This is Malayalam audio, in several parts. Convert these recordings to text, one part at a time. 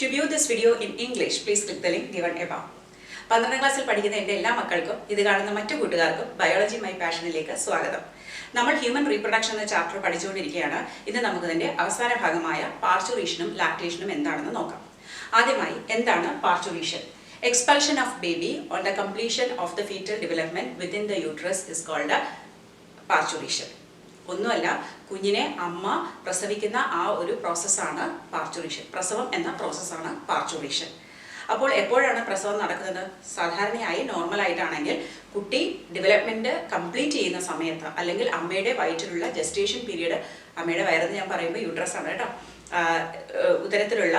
To view this video in English, please click the link given above. 12ാം ക്ലാസ്സിൽ പഠിക്കുന്ന എൻ്റെ എല്ലാ മക്കൾക്കും ഇത് കാണുന്ന മറ്റു കൂട്ടുകാർക്കും ബയോളജി മൈ പാഷനിലേക്ക് സ്വാഗതം. നമ്മൾ ഹ്യൂമൻ റീപ്രൊഡക്ഷൻ എന്ന ചാപ്റ്റർ പഠിച്ചുകൊണ്ടിരിക്കുകയാണ്. ഇന്ന് നമുക്ക് ഇതിൻ്റെ അവസാന ഭാഗമായ പാർച്ചുറേഷനും ലാക്ടേഷനും എന്താണെന്ന് നോക്കാം. ആദ്യമായി എന്താണ് parturition? Expulsion of baby on the completion of the fetal development within the uterus is called parturition. ഒന്നുമല്ല, കുഞ്ഞിനെ അമ്മ പ്രസവിക്കുന്ന ആ ഒരു പ്രോസസ്സാണ് പാർച്ചുറേഷൻ. പ്രസവം എന്ന പ്രോസസ്സാണ് പാർച്ചുറേഷൻ. അപ്പോൾ എപ്പോഴാണ് പ്രസവം നടക്കുന്നത്? സാധാരണയായി നോർമലായിട്ടാണെങ്കിൽ കുട്ടി ഡെവലപ്മെൻറ്റ് കംപ്ലീറ്റ് ചെയ്യുന്ന സമയത്ത്, അല്ലെങ്കിൽ അമ്മയുടെ വയറ്റിലുള്ള ജസ്റ്റേഷൻ പീരീഡ്, അമ്മയുടെ വയറെന്ന് ഞാൻ പറയുമ്പോൾ യൂട്രസ് ആണ് കേട്ടോ, ഇത്തരത്തിലുള്ള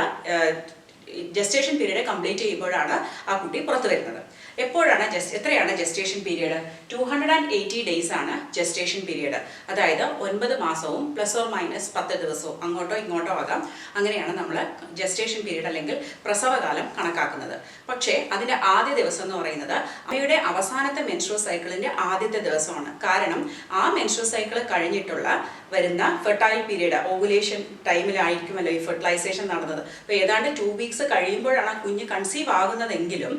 ജസ്റ്റേഷൻ പീരീഡ് കംപ്ലീറ്റ് ചെയ്യുമ്പോഴാണ് ആ കുട്ടി പുറത്തു വരുന്നത്. എപ്പോഴാണ് എത്രയാണ് ജസ്റ്റേഷൻ പീരീഡ്? 280 ഡേയ്സ് ആണ് ജസ്റ്റേഷൻ പീരീഡ്. അതായത് 9 മാസവും ±10 ദിവസവും, അങ്ങോട്ടോ ഇങ്ങോട്ടോ ആകാം. അങ്ങനെയാണ് നമ്മൾ ജസ്റ്റേഷൻ പീരീഡ് അല്ലെങ്കിൽ പ്രസവകാലം കണക്കാക്കുന്നത്. പക്ഷേ അതിൻ്റെ ആദ്യ ദിവസം എന്ന് പറയുന്നത് അമ്മയുടെ അവസാനത്തെ മെൻസ്ട്രുവൽ സൈക്കിളിൻ്റെ ആദ്യത്തെ ദിവസമാണ്. കാരണം ആ മെൻസ്ട്രുവൽ സൈക്കിൾ കഴിഞ്ഞിട്ടുള്ള വരുന്ന ഫെർട്ടൈൽ പീരീഡ്, ഓവുലേഷൻ ടൈമിലായിരിക്കുമല്ലോ ഈ ഫെർട്ടിലൈസേഷൻ നടന്നത്. അപ്പോൾ ഏതാണ്ട് 2 വീക്സ് കഴിയുമ്പോഴാണ് ആ കുഞ്ഞ് കൺസീവ് ആകുന്നതെങ്കിലും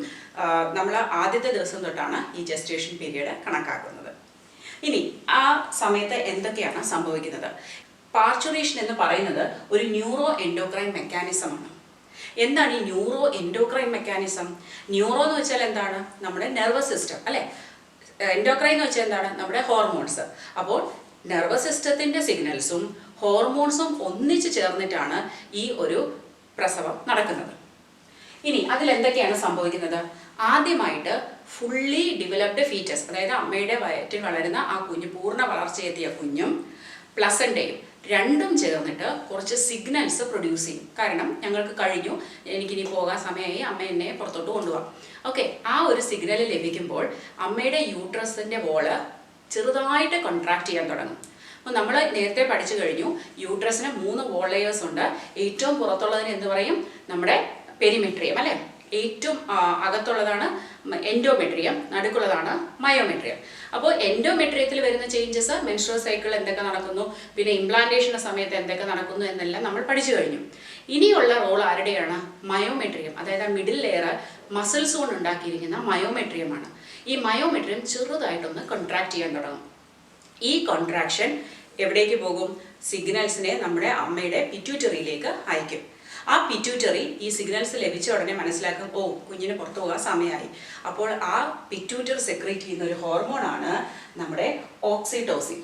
നമ്മൾ ആദ്യത്തെ ദിവസം തൊട്ടാണ് ഈ ജസ്റ്റേഷൻ പീരീഡ് കണക്കാക്കുന്നത്. ഇനി ആ സമയത്ത് എന്തൊക്കെയാണ് സംഭവിക്കുന്നത്? പാർച്ചുറേഷൻ എന്ന് പറയുന്നത് ഒരു ന്യൂറോ എൻഡോക്രൈൻ മെക്കാനിസമാണ്. എന്താണ് ഈ ന്യൂറോ എൻഡോക്രൈൻ മെക്കാനിസം? ന്യൂറോ എന്ന് വെച്ചാൽ എന്താണ്? നമ്മുടെ നെർവസ് സിസ്റ്റം അല്ലേ. എൻഡോക്രൈൻ എന്ന് വെച്ചാൽ എന്താണ്? നമ്മുടെ ഹോർമോൺസ്. അപ്പോൾ നെർവസ് സിസ്റ്റത്തിൻ്റെ സിഗ്നൽസും ഹോർമോൺസും ഒന്നിച്ച് ചേർന്നിട്ടാണ് ഈ ഒരു പ്രസവം നടക്കുന്നത്. ഇനി അതിലെന്തൊക്കെയാണ് സംഭവിക്കുന്നത്? ആദ്യമായിട്ട് ഫുള്ളി ഡെവലപ്ഡ് ഫീറ്റസ്, അതായത് അമ്മയുടെ വയറ്റിൽ വളരുന്ന ആ കുഞ്ഞ്, പൂർണ്ണ വളർച്ചയെത്തിയ കുഞ്ഞും പ്ലസൻ്റെയും രണ്ടും ചേർന്നിട്ട് കുറച്ച് സിഗ്നൽസ് പ്രൊഡ്യൂസ് ചെയ്യും. കാരണം ഞങ്ങൾക്ക് കഴിഞ്ഞു, എനിക്കിനി പോകാൻ സമയമായി, അമ്മ എന്നെ പുറത്തോട്ട് കൊണ്ടുപോകാം. ഓക്കെ, ആ ഒരു സിഗ്നൽ ലഭിക്കുമ്പോൾ അമ്മയുടെ യൂട്രസിൻ്റെ വോള് ചെറുതായിട്ട് കോൺട്രാക്ട് ചെയ്യാൻ തുടങ്ങും. അപ്പോൾ നമ്മൾ നേരത്തെ പഠിച്ചു കഴിഞ്ഞു, യൂട്രസിന് 3 വോൾ ലെയേഴ്സ് ഉണ്ട്. ഏറ്റവും പുറത്തുള്ളതിന് എന്ത് പറയും? നമ്മുടെ പെരിമെട്രിയം അല്ലേ. ഏറ്റവും അകത്തുള്ളതാണ് എൻഡോമെട്രിയം, നടുക്കുള്ളതാണ് മയോമെട്രിയം. അപ്പോൾ എൻഡോമെട്രിയത്തിൽ വരുന്ന ചേഞ്ചസ്, മെൻസ്ട്രുവൽ സൈക്കിൾ എന്തൊക്കെ നടക്കുന്നു, പിന്നെ ഇംപ്ലാന്റേഷൻ്റെ സമയത്ത് എന്തൊക്കെ നടക്കുന്നു എന്നെല്ലാം നമ്മൾ പഠിച്ചു കഴിഞ്ഞു. ഇനിയുള്ള റോൾ ആരുടെയാണ്? മയോമെട്രിയം, അതായത് മിഡിൽ ലെയർ മസിൽസ് കൊണ്ട് ഉണ്ടാക്കിയിരിക്കുന്ന മയോമെട്രിയമാണ്. ഈ മയോമെട്രിയം ചെറുതായിട്ടൊന്ന് കോൺട്രാക്ട് ചെയ്യാൻ തുടങ്ങും. ഈ കോൺട്രാക്ഷൻ എവിടേക്ക് പോകും? സിഗ്നൽസിനെ നമ്മുടെ അമ്മയുടെ പിറ്റ്യൂട്ടറിയിലേക്ക് അയക്കും. ആ പിറ്റ്യൂട്ടറി ഈ സിഗ്നൽസ് ലഭിച്ച ഉടനെ മനസ്സിലാക്കും, ഓ കുഞ്ഞിന് പുറത്തു പോകാൻ സമയമായി. അപ്പോൾ ആ പിറ്റ്യൂട്ടറി സെക്രീറ്റ് ചെയ്യുന്ന ഒരു ഹോർമോണാണ് നമ്മുടെ ഓക്സിറ്റോസിൻ.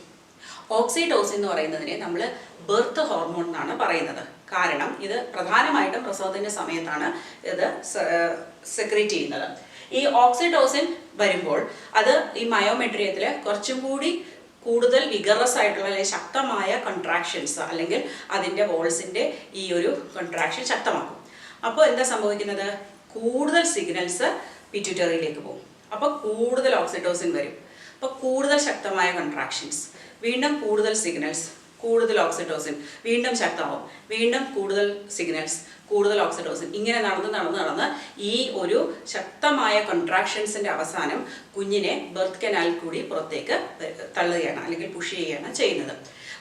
ഓക്സിറ്റോസിൻ എന്ന് പറയുന്നതിനെ നമ്മൾ ബർത്ത് ഹോർമോൺ എന്നാണ് പറയുന്നത്. കാരണം ഇത് പ്രധാനമായിട്ടും പ്രസവത്തിൻ്റെ സമയത്താണ് ഇത് സെക്രീറ്റ് ചെയ്യുന്നത്. ഈ ഓക്സിറ്റോസിൻ വരുമ്പോൾ അത് ഈ മയോമെട്രിയത്തിൽ കുറച്ചും കൂടി കൂടുതൽ വിഗറസ് ആയിട്ടുള്ള അല്ലെങ്കിൽ ശക്തമായ കോൺട്രാക്ഷൻസ്, അല്ലെങ്കിൽ അതിൻ്റെ വോൾസിൻ്റെ ഈ ഒരു കോൺട്രാക്ഷൻ ശക്തമാക്കും. അപ്പോൾ എന്താ സംഭവിക്കുന്നത്? കൂടുതൽ സിഗ്നൽസ് പിറ്റ്യൂട്ടറിയിലേക്ക് പോകും. അപ്പോൾ കൂടുതൽ ഓക്സിറ്റോസിൻ വരും. അപ്പോൾ കൂടുതൽ ശക്തമായ കോൺട്രാക്ഷൻസ്, വീണ്ടും കൂടുതൽ സിഗ്നൽസ്, കൂടുതൽ ഓക്സിറ്റോസിൻ, വീണ്ടും ശക്തമാവും, വീണ്ടും കൂടുതൽ സിഗ്നൽസ്, കൂടുതൽ ഓക്സിറ്റോസിൻ. ഇങ്ങനെ നടന്ന് ഈ ഒരു ശക്തമായ കോൺട്രാക്ഷൻസിൻ്റെ അവസാനം കുഞ്ഞിനെ ബർത്ത് കനാലിൽ കൂടി പുറത്തേക്ക് തള്ളുകയാണ്, അല്ലെങ്കിൽ പുഷ് ചെയ്യുകയാണ് ചെയ്യുന്നത്.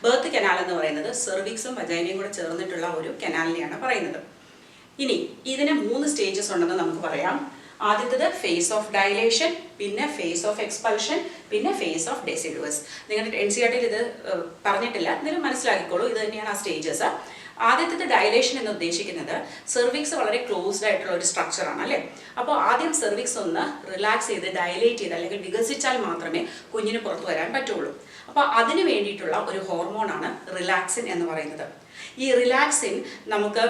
ബർത്ത് കനാൽ എന്ന് പറയുന്നത് സെർവിക്സും വജൈനയും കൂടെ ചേർന്നിട്ടുള്ള ഒരു കനാലിനെയാണ് പറയുന്നത്. ഇനി ഇതിന് 3 സ്റ്റേജസ് ഉണ്ടെന്ന് നമുക്ക് പറയാം. ആദ്യത്തേത് ഫേസ് ഓഫ് ഡയലേഷൻ, പിന്നെ ഫേസ് ഓഫ് എക്സ്പൾഷൻ, പിന്നെ ഫേസ് ഓഫ് ഡെസിഡുവസ്. നിങ്ങളുടെ NCERT ഇത് പറഞ്ഞിട്ടില്ല, എന്നാലും മനസ്സിലാക്കിക്കോളൂ, ഇത് തന്നെയാണ് ആ സ്റ്റേജസ്. ആദ്യത്തെ ഡയലേഷൻ എന്ന് ഉദ്ദേശിക്കുന്നത് സെർവിക്സ് വളരെ ക്ലോസ്ഡ് ആയിട്ടുള്ള ഒരു സ്ട്രക്ചറാണ് അല്ലേ. അപ്പോൾ ആദ്യം സെർവിക്സ് ഒന്ന് റിലാക്സ് ചെയ്ത് ഡയലേറ്റ് ചെയ്ത് അല്ലെങ്കിൽ വികസിച്ചാൽ മാത്രമേ കുഞ്ഞിന് പുറത്തു വരാൻ പറ്റുള്ളൂ. അപ്പോൾ അതിന് വേണ്ടിയിട്ടുള്ള ഒരു ഹോർമോണാണ് റിലാക്സിൻ എന്ന് പറയുന്നത്. ഈ റിലാക്സിൻ നമുക്ക്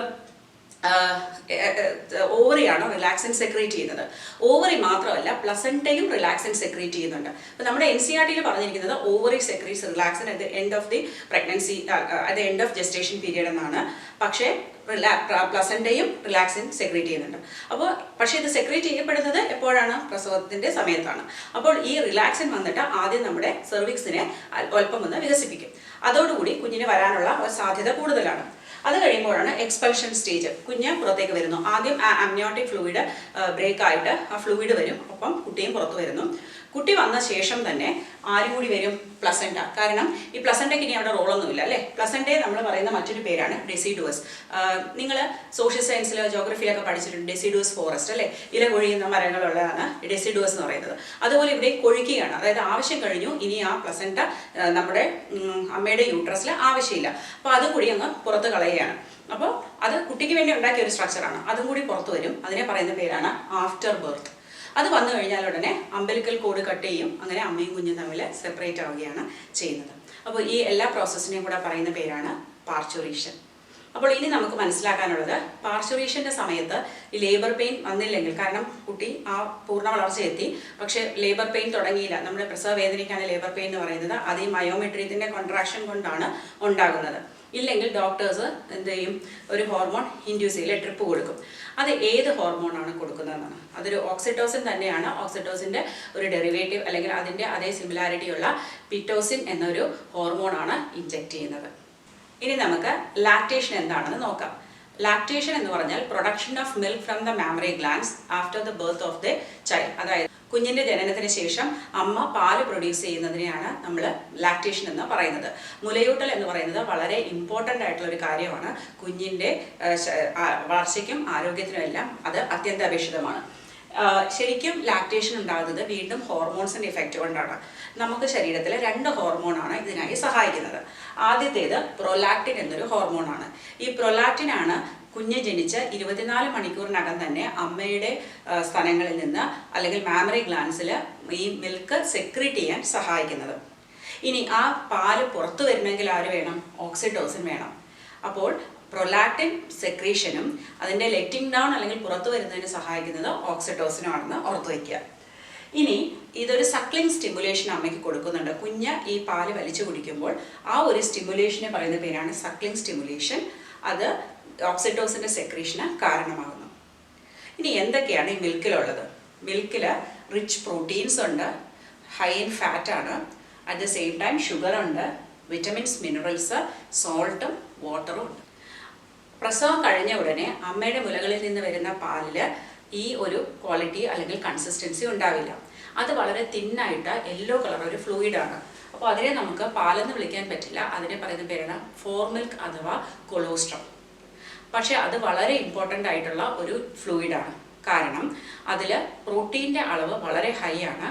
ഓവറിയാണ് റിലാക്സിൻ സെക്രീറ്റ് ചെയ്യുന്നത്. ഓവറി മാത്രമല്ല, പ്ലസൻറ്റയും റിലാക്സിൻ സെക്രീറ്റ് ചെയ്യുന്നുണ്ട്. അപ്പോൾ നമ്മുടെ NCERT പറഞ്ഞിരിക്കുന്നത് ovary secretes relaxin at the end of the pregnancy, at the end of gestation period എന്നാണ്. പക്ഷേ പ്ലസൻറ്റയും റിലാക്സിൻ സെക്രീറ്റ് ചെയ്യുന്നുണ്ട്. അപ്പോൾ പക്ഷേ ഇത് സെക്രീറ്റ് ചെയ്യപ്പെടുന്നത് എപ്പോഴാണ്? പ്രസവത്തിൻ്റെ സമയത്താണ്. അപ്പോൾ ഈ റിലാക്സിൻ വന്നിട്ട് ആദ്യം നമ്മുടെ സെർവിക്സിനെ അല്പം ഒന്ന് വികസിപ്പിക്കും. അതോടുകൂടി കുഞ്ഞിന് വരാനുള്ള ഒരു സാധ്യത കൂടുതലാണ്. അത് കഴിയുമ്പോഴാണ് എക്സ്പൾഷൻ സ്റ്റേജ്. കുഞ്ഞ് പുറത്തേക്ക് വരുന്നു. ആദ്യം ആ അമ്നിയോട്ടിക് ഫ്ലൂയിഡ് ബ്രേക്ക് ആയിട്ട് ആ ഫ്ലൂയിഡ് വരും, ഒപ്പം കുട്ടിയും പുറത്തു വരുന്നു. കുട്ടി വന്ന ശേഷം തന്നെ ആരും കൂടി വരും? പ്ലസൻറ്റ. കാരണം ഈ പ്ലസൻറ്റയ്ക്ക് ഇനി അവിടെ റോളൊന്നുമില്ല അല്ലേ. പ്ലസൻറ്റയെ നമ്മൾ പറയുന്ന മറ്റൊരു പേരാണ് ഡെസിഡുവസ്. നിങ്ങൾ സോഷ്യൽ സയൻസിലോ ജോഗ്രഫിയിലൊക്കെ പഠിച്ചിട്ടുണ്ട് ഡെസിഡുവസ് ഫോറസ്റ്റ് അല്ലേ. ഇല കൊഴിയുന്ന മരങ്ങളുള്ളതാണ് ഡെസിഡുവസ് എന്ന് പറയുന്നത്. അതുപോലെ ഇവിടെ കൊഴിക്കുകയാണ്, അതായത് ആവശ്യം കഴിഞ്ഞു, ഇനി ആ പ്ലസൻറ്റ നമ്മുടെ അമ്മയുടെ യൂട്രസിൽ ആവശ്യമില്ല, അപ്പോൾ അതും കൂടി അങ്ങ് പുറത്ത് കളയുകയാണ്. അപ്പോൾ അത് കുട്ടിക്ക് വേണ്ടി ഉണ്ടാക്കിയ ഒരു സ്ട്രക്ചറാണ്, അതും കൂടി പുറത്തു വരും. അതിനെ പറയുന്ന പേരാണ് ആഫ്റ്റർ ബർത്ത്. അത് വന്നു കഴിഞ്ഞാൽ ഉടനെ അംബലിക്കൽ കോഡ് കട്ട് ചെയ്യും, അങ്ങനെ അമ്മയും കുഞ്ഞും തമ്മിൽ സെപ്പറേറ്റ് ആവുകയാണ് ചെയ്യുന്നത്. അപ്പോൾ ഈ എല്ലാ പ്രോസസ്സിനെയും കൂടെ പറയുന്ന പേരാണ് പാർച്ചുറേഷൻ. അപ്പോൾ ഇനി നമുക്ക് മനസ്സിലാക്കാനുള്ളത്, പാർച്ചുറേഷൻ്റെ സമയത്ത് ഈ ലേബർ പെയിൻ വന്നില്ലെങ്കിൽ, കാരണം കുട്ടി ആ പൂർണ്ണ വളർച്ചയെത്തി, പക്ഷേ ലേബർ പെയിൻ തുടങ്ങിയില്ല. നമ്മുടെ പ്രസവ വേദനയ്ക്കാണ് ലേബർ പെയിൻ എന്ന് പറയുന്നത്. അത് ഈ മയോമെട്രിയത്തിൻ്റെ കോൺട്രാക്ഷൻ കൊണ്ടാണ് ഉണ്ടാകുന്നത്. ഇല്ലെങ്കിൽ ഡോക്ടേഴ്സ് എന്ത് ചെയ്യും? ഒരു ഹോർമോൺ ഇൻഡ്യൂസ് ചെയ്യില്ല, ട്രിപ്പ് കൊടുക്കും. അത് ഏത് ഹോർമോണാണ് കൊടുക്കുന്നതെന്നാണ്. അതൊരു ഓക്സിറ്റോസിൻ തന്നെയാണ്. ഓക്സിറ്റോസിൻ്റെ ഒരു ഡെറിവേറ്റീവ് അല്ലെങ്കിൽ അതിൻ്റെ അതേ സിമിലാരിറ്റി ഉള്ള പിറ്റോസിൻ എന്നൊരു ഹോർമോണാണ് ഇൻജെക്റ്റ് ചെയ്യുന്നത്. ഇനി നമുക്ക് ലാക്ടേഷൻ എന്താണെന്ന് നോക്കാം. ലാക്ടേഷൻ എന്ന് പറഞ്ഞാൽ production of milk from the mammary glands after the birth of the child. അതായത് കുഞ്ഞിൻ്റെ ജനനത്തിന് ശേഷം അമ്മ പാല് പ്രൊഡ്യൂസ് ചെയ്യുന്നതിനെയാണ് നമ്മൾ ലാക്ടേഷൻ എന്ന് പറയുന്നത്. മുലയൂട്ടൽ എന്ന് പറയുന്നത് വളരെ ഇമ്പോർട്ടൻ്റ് ആയിട്ടുള്ള ഒരു കാര്യമാണ്. കുഞ്ഞിൻ്റെ വളർച്ചയ്ക്കും ആരോഗ്യത്തിനും എല്ലാം അത് അത്യന്താപേക്ഷിതമാണ്. ശരിക്കും ലാക്ടേഷൻ ഉണ്ടാകുന്നത് വീണ്ടും ഹോർമോൺസിൻ്റെ ഇഫക്റ്റ് കൊണ്ടാണ്. നമുക്ക് ശരീരത്തിലെ 2 ഹോർമോണാണ് ഇതിനായി സഹായിക്കുന്നത്. ആദ്യത്തേത് പ്രൊലാക്റ്റിൻ എന്നൊരു ഹോർമോണാണ്. ഈ പ്രൊലാക്റ്റിനാണ് കുഞ്ഞ് ജനിച്ച് 24 മണിക്കൂറിനകം തന്നെ അമ്മയുടെ സ്ഥലങ്ങളിൽ നിന്ന് അല്ലെങ്കിൽ മാമറി ഗ്ലാൻഡ്സിൽ ഈ മിൽക്ക് സെക്രീറ്റ് ചെയ്യാൻ സഹായിക്കുന്നത്. ഇനി ആ പാല് പുറത്തു വരണമെങ്കിൽ ആര് വേണം? ഓക്സിറ്റോസിൻ വേണം. അപ്പോൾ പ്രൊലാക്റ്റിൻ സെക്രീഷനും അതിൻ്റെ ലെറ്റിംഗ് ഡൗൺ അല്ലെങ്കിൽ പുറത്തു വരുന്നതിന് സഹായിക്കുന്നത് ഓക്സിറ്റോസിനുമാണെന്ന് ഓർത്തു വയ്ക്കുക. ഇനി ഇതൊരു സക്ലിംഗ് സ്റ്റിമുലേഷൻ അമ്മയ്ക്ക് കൊടുക്കുന്നുണ്ട്. കുഞ്ഞ് ഈ പാല് വലിച്ചു കുടിക്കുമ്പോൾ ആ ഒരു സ്റ്റിമുലേഷനെ പറയുന്ന പേരാണ് സക്ലിംഗ് സ്റ്റിമുലേഷൻ. അത് ഓക്സിറ്റോസിൻ്റെ സെക്രീഷന് കാരണമാകുന്നു. ഇനി എന്തൊക്കെയാണ് ഈ മിൽക്കിലുള്ളത്? മിൽക്കിൽ റിച്ച് പ്രോട്ടീൻസ് ഉണ്ട്, ഹൈ ഇൻ ഫാറ്റാണ്, അറ്റ് ദ സെയിം ടൈം ഷുഗറുണ്ട്, വിറ്റമിൻസ്, മിനറൽസ്, സോൾട്ടും വാട്ടറും ഉണ്ട്. പ്രസവം കഴിഞ്ഞ ഉടനെ അമ്മയുടെ മുലകളിൽ നിന്ന് വരുന്ന പാലിൽ ഈ ഒരു ക്വാളിറ്റി അല്ലെങ്കിൽ കൺസിസ്റ്റൻസി ഉണ്ടാവില്ല. അത് വളരെ തിന്നായിട്ട് യെല്ലോ കളർ ഒരു ഫ്ലൂയിഡാണ്. അപ്പോൾ അതിനെ നമുക്ക് പാലെന്ന് വിളിക്കാൻ പറ്റില്ല. അതിനെ പറയുന്ന പേരാണ് ഫോർ മിൽക്ക് അഥവാ കൊളോസ്ട്രം. പക്ഷേ അത് വളരെ ഇമ്പോർട്ടൻ്റ് ആയിട്ടുള്ള ഒരു ഫ്ലൂയിഡാണ്. കാരണം അതിൽ പ്രോട്ടീൻ്റെ അളവ് വളരെ ഹൈ ആണ്,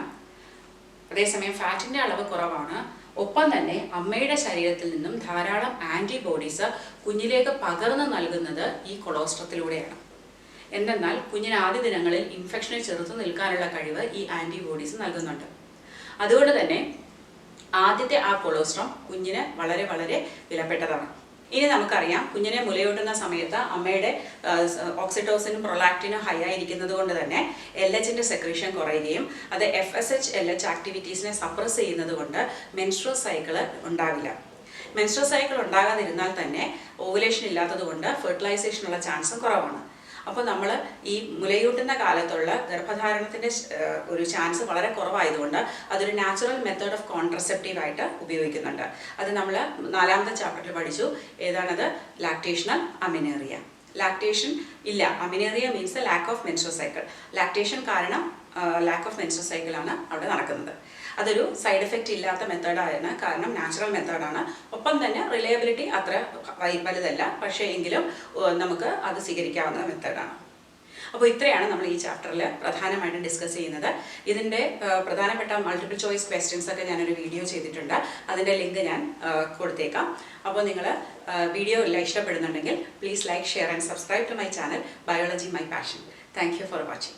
അതേസമയം ഫാറ്റിൻ്റെ അളവ് കുറവാണ്. ഒപ്പം തന്നെ അമ്മയുടെ ശരീരത്തിൽ നിന്നും ധാരാളം ആൻറ്റിബോഡീസ് കുഞ്ഞിലേക്ക് പകർന്നു നൽകുന്നത് ഈ കൊളോസ്ട്രത്തിലൂടെയാണ്. എന്തെന്നാൽ കുഞ്ഞിന് ആദ്യ ദിനങ്ങളിൽ ഇൻഫെക്ഷനെ ചെറുത്തു നിൽക്കാനുള്ള കഴിവ് ഈ ആൻറ്റിബോഡീസ് നൽകുന്നുണ്ട്. അതുകൊണ്ട് തന്നെ ആദ്യത്തെ ആ കൊളോസ്ട്രം കുഞ്ഞിന് വളരെ വളരെ വിലപ്പെട്ടതാണ്. ഇനി നമുക്കറിയാം, കുഞ്ഞിനെ മുലയൂട്ടുന്ന സമയത്ത് അമ്മയുടെ ഓക്സിറ്റോസിനും പ്രൊലാക്റ്റിനും ഹൈ ആയിരിക്കുന്നത് കൊണ്ട് തന്നെ LHൻ്റെ സെക്രീഷൻ കുറയുകയും അത് FSH LH ആക്ടിവിറ്റീസിനെ സപ്രസ് ചെയ്യുന്നത് കൊണ്ട് മെൻസ്ട്രുവൽ സൈക്കിൾ ഉണ്ടാവില്ല. മെൻസ്ട്രുവൽ സൈക്കിൾ ഉണ്ടാകാതിരുന്നാൽ തന്നെ ഓവുലേഷൻ ഇല്ലാത്തത് കൊണ്ട് ഫെർട്ടിലൈസേഷനുള്ള ചാൻസും കുറവാണ്. അപ്പോൾ നമ്മൾ ഈ മുലയൂട്ടുന്ന കാലത്തുള്ള ഗർഭധാരണത്തിൻ്റെ ഒരു ചാൻസ് വളരെ കുറവായതുകൊണ്ട് അതൊരു നാച്ചുറൽ മെത്തേഡ് ഓഫ് കോൺട്രസെപ്റ്റീവ് ആയിട്ട് ഉപയോഗിക്കുന്നുണ്ട്. അത് നമ്മൾ 4ാമത്തെ ചാപ്റ്ററിൽ പഠിച്ചു. ഏതാണത്? Lactational amenorrhoea. ലാക്ടേഷൻ ഇല്ല, amenorrhoea means lack of menstrual cycle. Lactation കാരണം ലാക്ക് ഓഫ് മെൻസ്ട്രുവൽ സൈക്കിളാണ് അവിടെ നടക്കുന്നത്. അതൊരു സൈഡ് എഫക്റ്റ് ഇല്ലാത്ത മെത്തേഡാണ്, കാരണം നാച്ചുറൽ മെത്തേഡാണ്. ഒപ്പം തന്നെ റിലയബിലിറ്റി അത്ര വലുതല്ല, പക്ഷേ എങ്കിലും നമുക്ക് അത് സ്വീകരിക്കാവുന്ന മെത്തേഡാണ്. അപ്പോൾ ഇത്രയാണ് നമ്മൾ ഈ ചാപ്റ്ററിൽ പ്രധാനമായിട്ടും ഡിസ്കസ് ചെയ്യുന്നത്. ഇതിൻ്റെ പ്രധാനപ്പെട്ട മൾട്ടിപ്പിൾ ചോയ്സ് ക്വസ്റ്റ്യൻസ് ഒക്കെ ഞാനൊരു വീഡിയോ ചെയ്തിട്ടുണ്ട്. അതിൻ്റെ ലിങ്ക് ഞാൻ കൊടുത്തേക്കാം. അപ്പോൾ നിങ്ങൾ വീഡിയോ എല്ലാം ഇഷ്ടപ്പെടുന്നുണ്ടെങ്കിൽ please like, share and subscribe to my channel biology my passion. Thank you for watching.